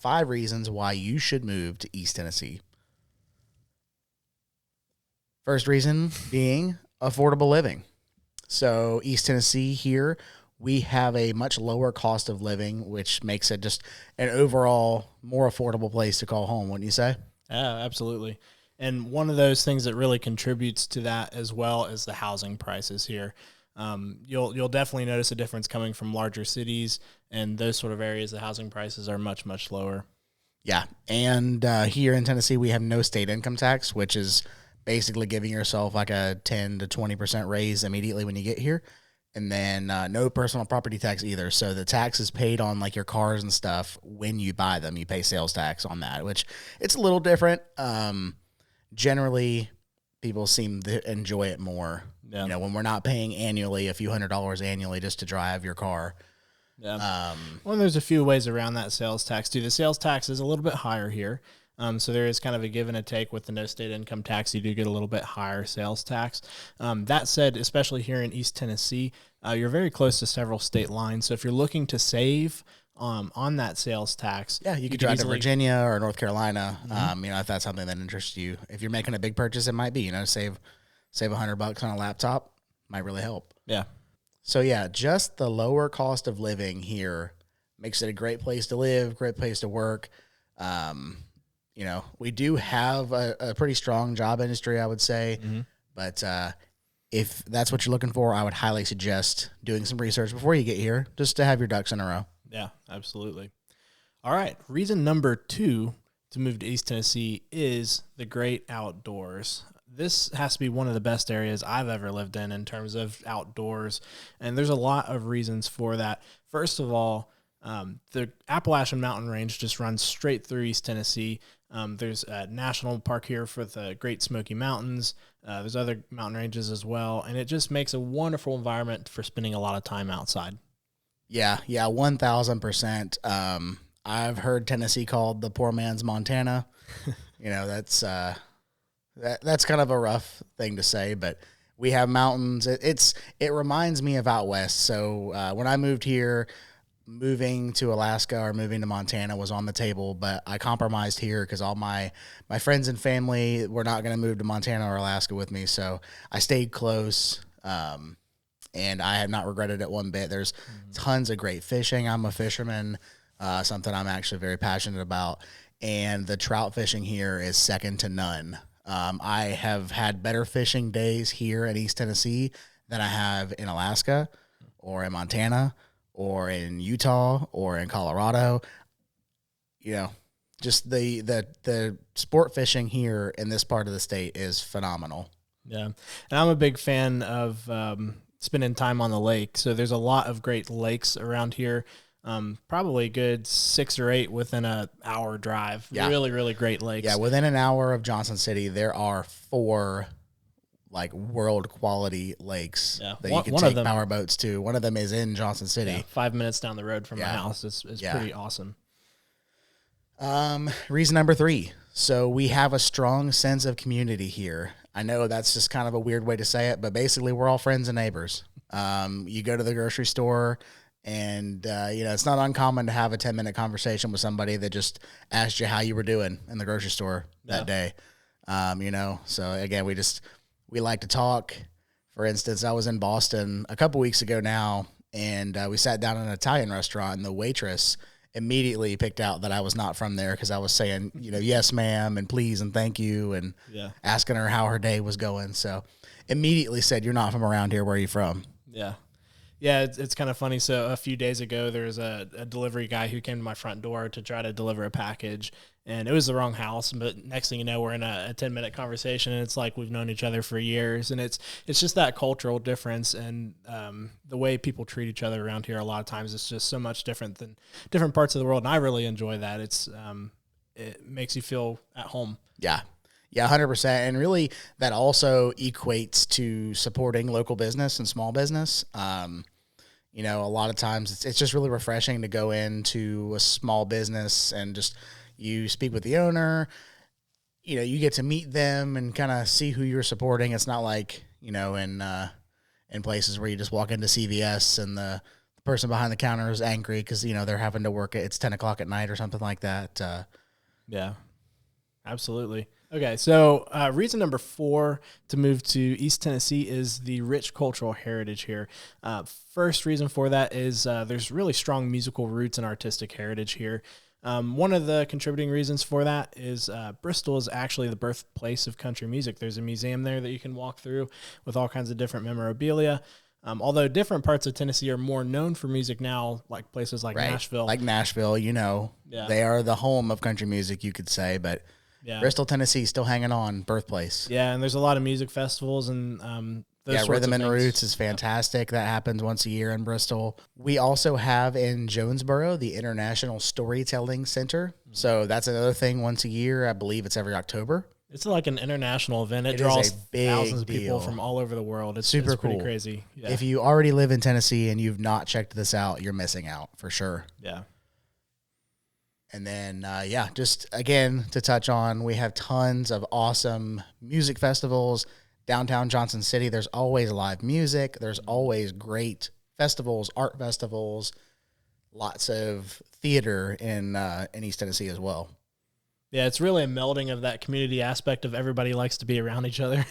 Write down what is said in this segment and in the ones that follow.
5 reasons why you should move to East Tennessee. First reason being affordable living. So East Tennessee here, we have a much lower cost of living, which makes it just an overall more affordable place to call home, wouldn't you say? Yeah, absolutely. And one of those things that really contributes to that as well is the housing prices here. You'll definitely notice a difference coming from larger cities and those sort of areas. The housing prices are much, much lower. Yeah, and here in Tennessee, we have no state income tax, which is basically giving yourself like a 10 to 20% raise immediately when you get here. And then no personal property tax either. So the tax is paid on like your cars and stuff when you buy them. You pay sales tax on that, which it's a little different. Generally, people seem to enjoy it more. Yeah. You know, when we're not paying annually a few $100s annually just to drive your car. Yeah. Well, there's a few ways around that sales tax too. The sales tax is a little bit higher here. So there is kind of a give and a take with the no state income tax. You do get a little bit higher sales tax. That said, especially here in East Tennessee, you're very close to several state lines. So if you're looking to save on that sales tax, yeah, you could drive to Virginia or North Carolina. You know, if that's something that interests you. If you're making a big purchase, it might be, you know, save $100 on a laptop might really help. Yeah. So yeah, just the lower cost of living here makes it a great place to live, great place to work. You know, we do have a pretty strong job industry, I would say. But if that's what you're looking for, I would highly suggest doing some research before you get here, just to have your ducks in a row. Yeah, absolutely. All right. Reason number 2 to move to East Tennessee is the great outdoors. This has to be one of the best areas I've ever lived in terms of outdoors. And there's a lot of reasons for that. First of all, the Appalachian Mountain Range just runs straight through East Tennessee. There's a national park here for the Great Smoky Mountains. There's other mountain ranges as well. And it just makes a wonderful environment for spending a lot of time outside. Yeah, 1,000%. I've heard Tennessee called the poor man's Montana. You know, that's kind of a rough thing to say, but we have mountains. It reminds me of out west. So when I moved here, moving to Alaska or moving to Montana was on the table, but I compromised here because all my friends and family were not going to move to Montana or Alaska with me. So I stayed close, and I have not regretted it one bit. There's tons of great fishing. I'm a fisherman, something I'm actually very passionate about, and the trout fishing here is second to none. I have had better fishing days here in East Tennessee than I have in Alaska or in Montana or in Utah or in Colorado. You know, just the sport fishing here in this part of the state is phenomenal. Yeah. And I'm a big fan of spending time on the lake. So there's a lot of great lakes around here. Probably a good 6 or 8 within an hour drive. Yeah. Really, really great lakes. Yeah, within an hour of Johnson City, there are 4 like world quality lakes that you can take power boats to. One of them is in Johnson City. Yeah, 5 minutes down the road from my house. It's pretty awesome. Reason number 3. So we have a strong sense of community here. I know that's just kind of a weird way to say it, but basically we're all friends and neighbors. You go to the grocery store, and, you know, it's not uncommon to have a 10-minute conversation with somebody that just asked you how you were doing in the grocery store that day. You know, so again, we like to talk. For instance, I was in Boston a couple weeks ago now, and we sat down in an Italian restaurant, and the waitress immediately picked out that I was not from there because I was saying, you know, yes, ma'am, and please, and thank you, and asking her how her day was going. So immediately said, you're not from around here. Where are you from? Yeah. Yeah, it's kind of funny. So a few days ago, there was a delivery guy who came to my front door to try to deliver a package, and it was the wrong house. But next thing you know, we're in a 10-minute conversation, and it's like we've known each other for years. And it's just that cultural difference, and the way people treat each other around here. A lot of times, it's just so much different than different parts of the world, and I really enjoy that. It makes you feel at home. Yeah. Yeah, 100%. And really, that also equates to supporting local business and small business. You know, a lot of times it's just really refreshing to go into a small business and just you speak with the owner. You know, you get to meet them and kind of see who you're supporting. It's not like, you know, in places where you just walk into CVS and the person behind the counter is angry because, they're having to work it's 10 o'clock at night or something like that. Yeah, absolutely. Okay, so reason number 4 to move to East Tennessee is the rich cultural heritage here. First reason for that is there's really strong musical roots and artistic heritage here. One of the contributing reasons for that is Bristol is actually the birthplace of country music. There's a museum there that you can walk through with all kinds of different memorabilia. Although different parts of Tennessee are more known for music now, like places like Nashville. Like Nashville, they are the home of country music, you could say, but Bristol, Tennessee, still hanging on, birthplace. Yeah, and there's a lot of music festivals and those sorts Rhythm of and things. Roots is fantastic. That happens once a year in Bristol. We also have in Jonesboro the International Storytelling Center. So that's another thing once a year. I believe it's every October. It's like an international event. It draws thousands of people from all over the world. It's super pretty cool. Crazy. Yeah. If you already live in Tennessee and you've not checked this out, you're missing out for sure. Yeah. And then, just again, to touch on, we have tons of awesome music festivals. Downtown Johnson City, there's always live music. There's always great festivals, art festivals, lots of theater in East Tennessee as well. Yeah, it's really a melding of that community aspect of everybody likes to be around each other.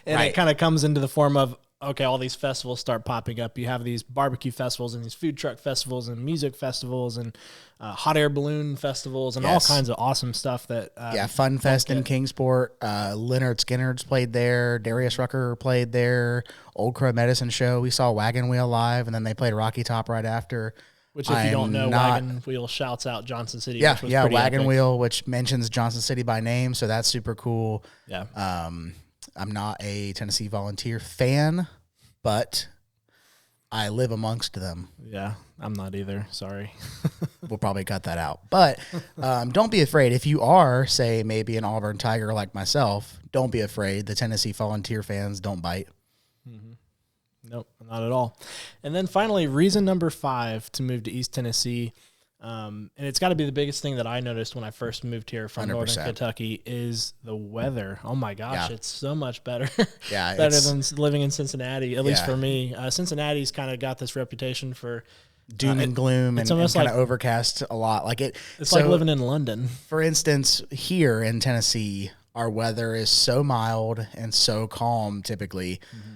And it kind of comes into the form of, okay, all these festivals start popping up. You have these barbecue festivals and these food truck festivals and music festivals and hot air balloon festivals and all kinds of awesome stuff that Fun Fest in Kingsport. Leonard Skinner's played there. Darius Rucker played there. Old Crow Medicine Show. We saw Wagon Wheel live, and then they played Rocky Top right after. Which, if you don't know, Wagon Wheel shouts out Johnson City. Yeah, which was Wagon epic. Wheel, which mentions Johnson City by name, so that's super cool. Yeah. I'm not a Tennessee Volunteer fan, but I live amongst them. Yeah, I'm not either. Sorry. We'll probably cut that out. But don't be afraid. If you are, say, maybe an Auburn Tiger like myself, don't be afraid. The Tennessee Volunteer fans don't bite. Mm-hmm. Nope, not at all. And then finally, reason number 5 to move to East Tennessee, and it's got to be the biggest thing that I noticed when I first moved here from 100%. Northern Kentucky, is the weather. Oh my gosh, it's so much better. Yeah, better than living in Cincinnati, at least for me. Cincinnati's kind of got this reputation for doom and gloom and kind of overcast a lot. It's like living in London. For instance, here in Tennessee, our weather is so mild and so calm typically. Mm-hmm.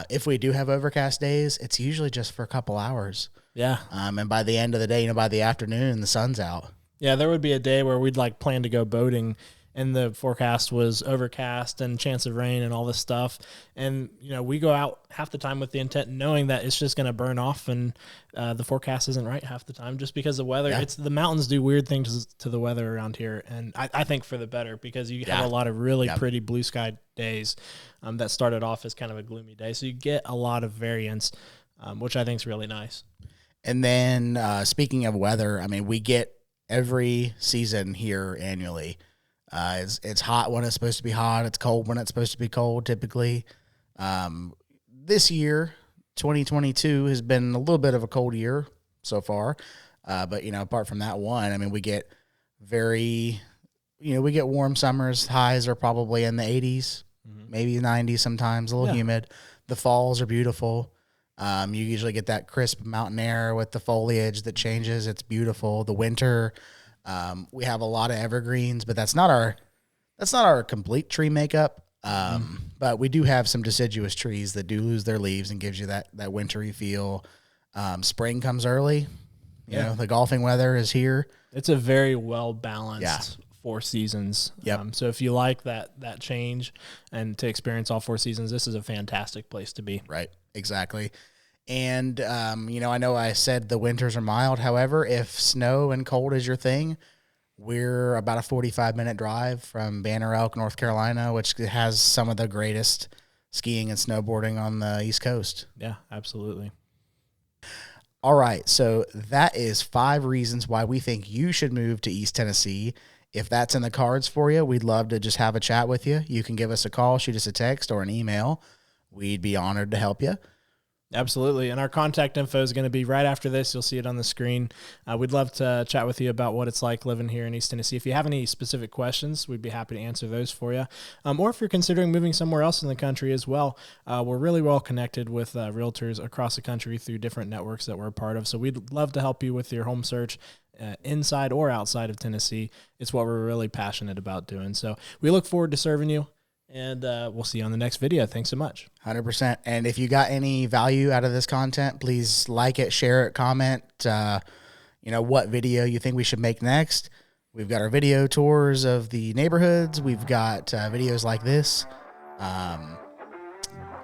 If we do have overcast days, it's usually just for a couple hours. Yeah. And by the end of the day, by the afternoon, the sun's out. Yeah, there would be a day where we'd plan to go boating, and the forecast was overcast and chance of rain and all this stuff. And, we go out half the time with the intent knowing that it's just going to burn off, and the forecast isn't right half the time just because the weather. Yeah. The mountains do weird things to the weather around here, and I think for the better, because you have a lot of really pretty blue sky days that started off as kind of a gloomy day. So you get a lot of variance, which I think is really nice. And then speaking of weather, we get every season here annually. It's hot when it's supposed to be hot. It's cold when it's supposed to be cold, typically. This year, 2022, has been a little bit of a cold year so far. But, apart from that one, we get we get warm summers. Highs are probably in the 80s, maybe 90s sometimes, a little humid. The falls are beautiful. You usually get that crisp mountain air with the foliage that changes. It's beautiful. The winter, we have a lot of evergreens, but that's not our complete tree makeup. But we do have some deciduous trees that do lose their leaves and gives you that wintry feel. Spring comes early. You know, the golfing weather is here. It's a very well balanced 4 seasons. Yep. So if you like that change and to experience all 4 seasons, this is a fantastic place to be. Right. Exactly. And, I know I said the winters are mild. However, if snow and cold is your thing, we're about a 45-minute drive from Banner Elk, North Carolina, which has some of the greatest skiing and snowboarding on the East Coast. Yeah, absolutely. All right. So that is 5 reasons why we think you should move to East Tennessee. If that's in the cards for you, we'd love to just have a chat with you. You can give us a call, shoot us a text, or an email. We'd be honored to help you. Absolutely. And our contact info is going to be right after this. You'll see it on the screen. We'd love to chat with you about what it's like living here in East Tennessee. If you have any specific questions, we'd be happy to answer those for you. Or if you're considering moving somewhere else in the country as well, we're really well connected with realtors across the country through different networks that we're a part of. So we'd love to help you with your home search. Inside or outside of Tennessee. It's what we're really passionate about doing. So we look forward to serving you, and we'll see you on the next video. Thanks so much. 100%. And if you got any value out of this content, please like it, share it, comment, what video you think we should make next. We've got our video tours of the neighborhoods. We've got videos like this.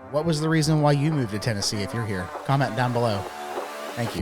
What was the reason why you moved to Tennessee if you're here? Comment down below. Thank you.